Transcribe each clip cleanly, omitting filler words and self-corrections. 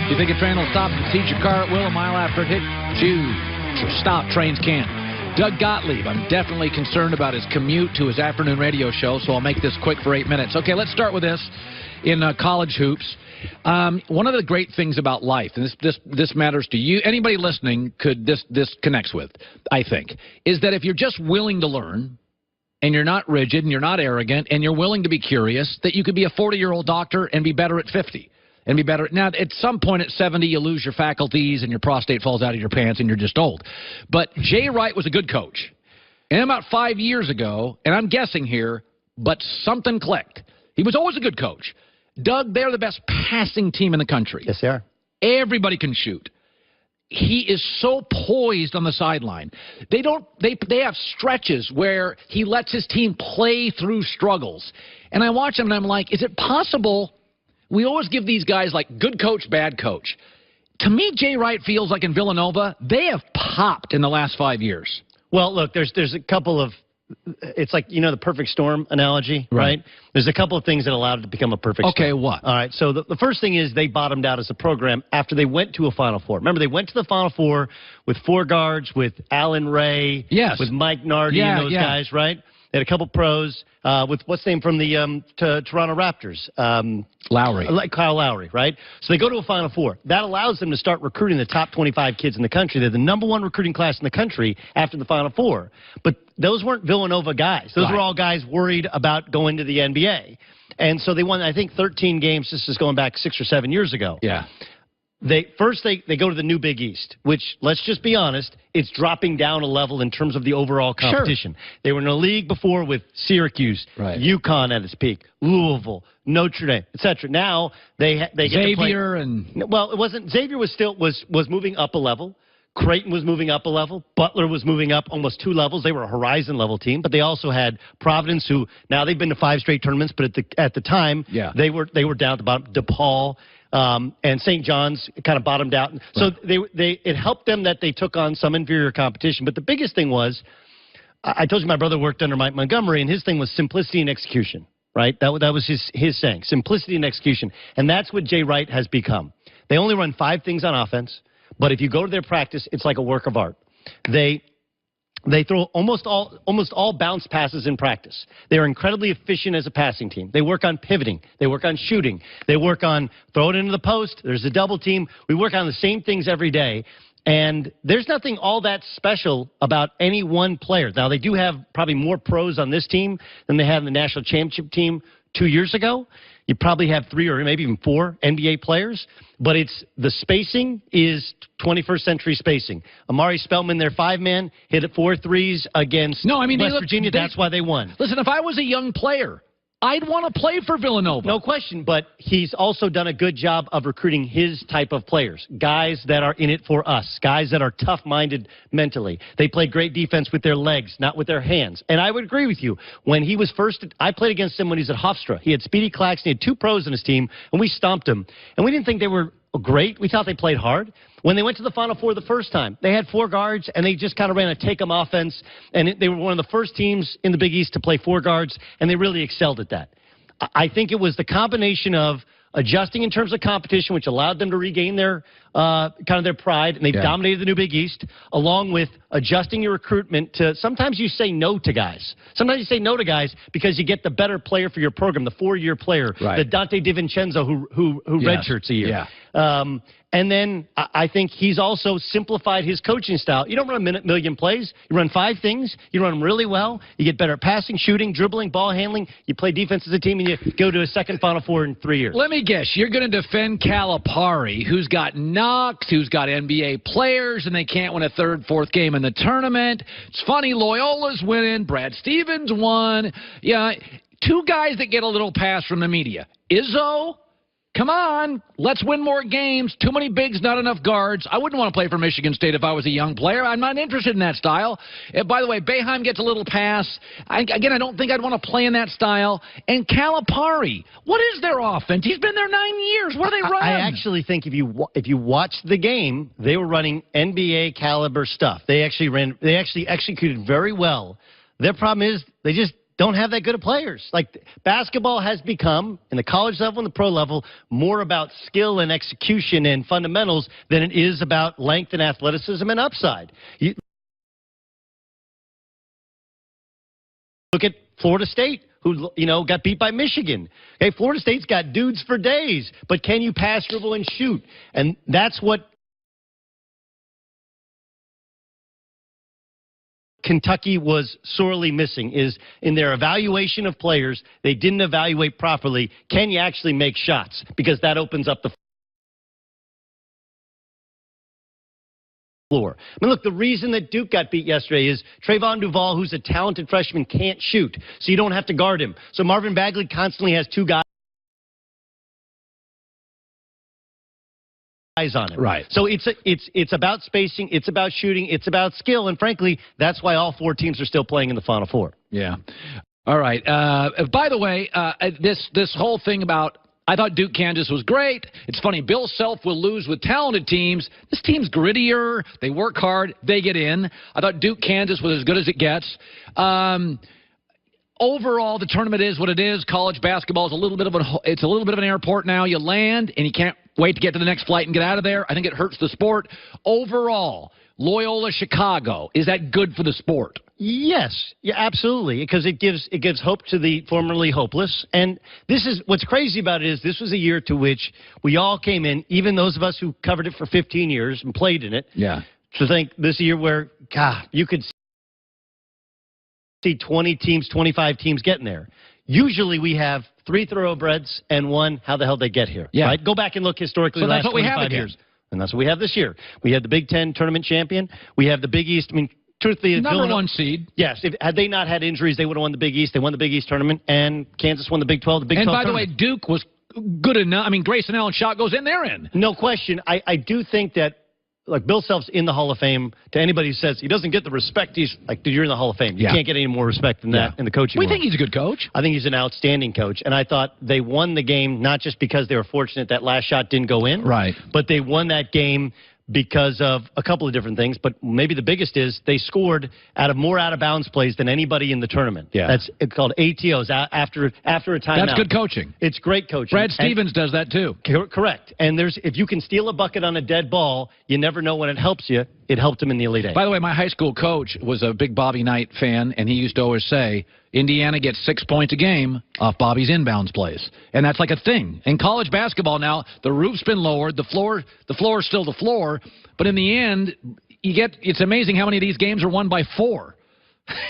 You think a train will stop and teach your car it will a mile after it hit you? Stop, trains can't. Doug Gottlieb, I'm definitely concerned about his commute to his afternoon radio show, so I'll make this quick for 8 minutes. Okay, let's start with this in college hoops. One of the great things about life, and this matters to you, anybody listening this connects with, I think, is that if you're just willing to learn, and you're not rigid, and you're not arrogant, and you're willing to be curious, that you could be a 40-year-old doctor and be better at 50. And be better. Now, at some point at 70, you lose your faculties and your prostate falls out of your pants and you're just old. But Jay Wright was a good coach. And about 5 years ago, and I'm guessing here, but something clicked. He was always a good coach. Doug, they're the best passing team in the country. Yes, they are. Everybody can shoot. He is so poised on the sideline. They have stretches where he lets his team play through struggles. And I watch him and I'm like, is it possible? We always give these guys like good coach, bad coach. To me, Jay Wright feels like in Villanova, they have popped in the last 5 years. Well, look, there's a couple of, it's like, you know, the perfect storm analogy, right? There's a couple of things that allowed it to become a perfect storm. Okay, what? All right, so the first thing is they bottomed out as a program after they went to a Final Four. Remember, they went to the Final Four with 4 guards, with Alan Ray, with Mike Nardi and those guys, right? They had a couple pros with what's the name from the Toronto Raptors? Lowry. Like Kyle Lowry, right? So they go to a Final Four. That allows them to start recruiting the top 25 kids in the country. They're the #1 recruiting class in the country after the Final Four. But those weren't Villanova guys. Those were all guys worried about going to the NBA. And so they won, I think, 13 games. This is going back 6 or 7 years ago. Yeah. They go to the new Big East, which, let's just be honest, it's dropping down a level in terms of the overall competition. Sure. They were in a league before with Syracuse, UConn at its peak, Louisville, Notre Dame, etc. Now they get Xavier to play. and Well, it wasn't. Xavier was still was moving up a level. Creighton was moving up a level. Butler was moving up almost 2 levels. They were a Horizon level team, but they also had Providence, who now they've been to 5 straight tournaments, but at the time, they were down at the bottom. DePaul. And St. John's kind of bottomed out. So it helped them that they took on some inferior competition. But the biggest thing was, I told you my brother worked under Mike Montgomery, and his thing was simplicity and execution, right? That was his saying, simplicity and execution. And that's what Jay Wright has become. They only run 5 things on offense, but if you go to their practice, it's like a work of art. They throw almost all bounce passes in practice. They're incredibly efficient as a passing team. They work on pivoting. They work on shooting. They work on throw it into the post. There's a double team. We work on the same things every day. And there's nothing all that special about any one player. Now, they do have probably more pros on this team than they had in the national championship team 2 years ago. You probably have 3 or maybe even 4 NBA players, but the spacing is 21st century spacing. Amari Spellman, their 5-man, hit it 4 threes against West Virginia. That's why they won. Listen, if I was a young player, I'd want to play for Villanova. No question, but he's also done a good job of recruiting his type of players, guys that are in it for us, guys that are tough-minded mentally. They play great defense with their legs, not with their hands. And I would agree with you. When he was I played against him when he was at Hofstra. He had Speedy Claxton. He had 2 pros on his team, and we stomped him. And we didn't think they were great. We thought they played hard. When they went to the Final Four the first time, they had 4 guards, and they just kind of ran a take-em offense, and they were one of the first teams in the Big East to play 4 guards, and they really excelled at that. I think it was the combination of adjusting in terms of competition, which allowed them to regain their kind of their pride, and they dominated the new Big East, along with adjusting your recruitment to sometimes you say no to guys. Sometimes you say no to guys because you get the better player for your program, the 4-year player, the Dante DiVincenzo who redshirts a year. And then I think he's also simplified his coaching style. You don't run a million plays. You run 5 things. You run them really well. You get better at passing, shooting, dribbling, ball handling. You play defense as a team, and you go to a second Final Four in 3 years. Let me guess. You're going to defend Calipari, who's got knocks, who's got NBA players, and they can't win a 3rd, 4th game in the tournament. It's funny. Loyola's winning. Brad Stevens won. Yeah, 2 guys that get a little pass from the media. Izzo. Come on, let's win more games. Too many bigs, not enough guards. I wouldn't want to play for Michigan State if I was a young player. I'm not interested in that style. By the way, Boeheim gets a little pass. I don't think I'd want to play in that style. And Calipari, what is their offense? He's been there 9 years. What do they run? I actually think if you watch the game, they were running NBA caliber stuff. They actually executed very well. Their problem is they just don't have that good of players. Like, basketball has become, in the college level and the pro level, more about skill and execution and fundamentals than it is about length and athleticism and upside. Look at Florida State, who, got beat by Michigan. Okay, Florida State's got dudes for days, but can you pass, dribble, and shoot? And that's what Kentucky was sorely missing, is in their evaluation of players, they didn't evaluate properly. Can you actually make shots? Because that opens up the floor. I mean, look, the reason that Duke got beat yesterday is Trayvon Duval, who's a talented freshman, can't shoot, so you don't have to guard him. So Marvin Bagley constantly has two guys on him. Right. So it's about spacing, it's about shooting, it's about skill, and frankly, that's why all four teams are still playing in the Final Four. Yeah. All right. By the way, this whole thing about, I thought Duke-Kansas was great. It's funny, Bill Self will lose with talented teams. This team's grittier. They work hard. They get in. I thought Duke-Kansas was as good as it gets. Overall, the tournament is what it is. College basketball is a little bit of an airport now. You land, and you can't wait to get to the next flight and get out of there. I think it hurts the sport. Overall, Loyola Chicago, is that good for the sport? Yes, yeah, absolutely, because it gives hope to the formerly hopeless. And this is what's crazy about it is this was a year to which we all came in, even those of us who covered it for 15 years and played in it. Yeah. To think this year where, God, you could see 20 teams, 25 teams getting there. Usually we have 3 thoroughbreds and 1, how the hell they get here. Yeah. Right? Go back and look historically the last 25 years. And that's what we have this year. We had the Big Ten tournament champion. We have the Big East. I mean, truthfully, number 1 seed. Yes. Had they not had injuries, they would have won the Big East. They won the Big East tournament, and Kansas won the Big 12. The Big 12 and by tournament. the way, Duke was good enough. I mean, Grayson Allen shot goes in, they're in. No question. I do think that, like, Bill Self's in the Hall of Fame. To anybody who says he doesn't get the respect, he's like, dude, you're in the Hall of Fame. You can't get any more respect than that in the coaching world. We think he's a good coach. I think he's an outstanding coach. And I thought they won the game not just because they were fortunate that last shot didn't go in. Right. But they won that game because of a couple of different things, but maybe the biggest is they scored more out-of-bounds plays than anybody in the tournament. Yeah. That's called ATOs, after a timeout. That's good coaching. It's great coaching. Brad Stevens does that too. Correct. And if you can steal a bucket on a dead ball, you never know when it helps you. It helped him in the Elite Eight. By the way, my high school coach was a big Bobby Knight fan, and he used to always say, Indiana gets 6 points a game off Bobby's inbounds plays. And that's like a thing. In college basketball now, the roof's been lowered, the floor is still the floor, but in the end, it's amazing how many of these games are won by 4.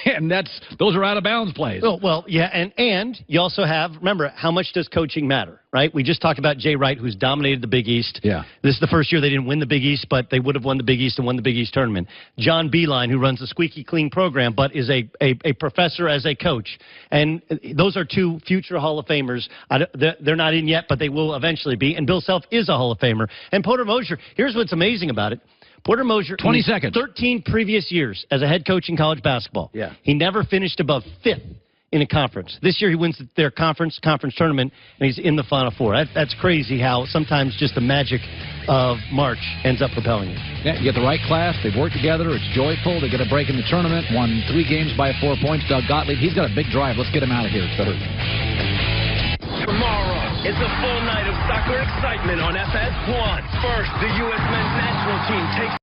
And those are out-of-bounds plays. Oh, well, yeah, and you also have, remember, how much does coaching matter, right? We just talked about Jay Wright, who's dominated the Big East. Yeah. This is the first year they didn't win the Big East, but they would have won the Big East and won the Big East tournament. John Beilein, who runs the squeaky clean program, but is a professor as a coach. And those are 2 future Hall of Famers. They're not in yet, but they will eventually be. And Bill Self is a Hall of Famer. And Porter Moser, here's what's amazing about it. Porter Moser, 20 seconds. 13 previous years as a head coach in college basketball. Yeah. He never finished above 5th in a conference. This year he wins their conference tournament, and he's in the Final Four. That's crazy how sometimes just the magic of March ends up propelling you. Yeah, you get the right class. They've worked together. It's joyful. They get a break in the tournament. Won 3 games by 4 points. Doug Gottlieb, he's got a big drive. Let's get him out of here. It's better. Tomorrow is a full night of soccer excitement on FS1. First, the U.S. men's national team takes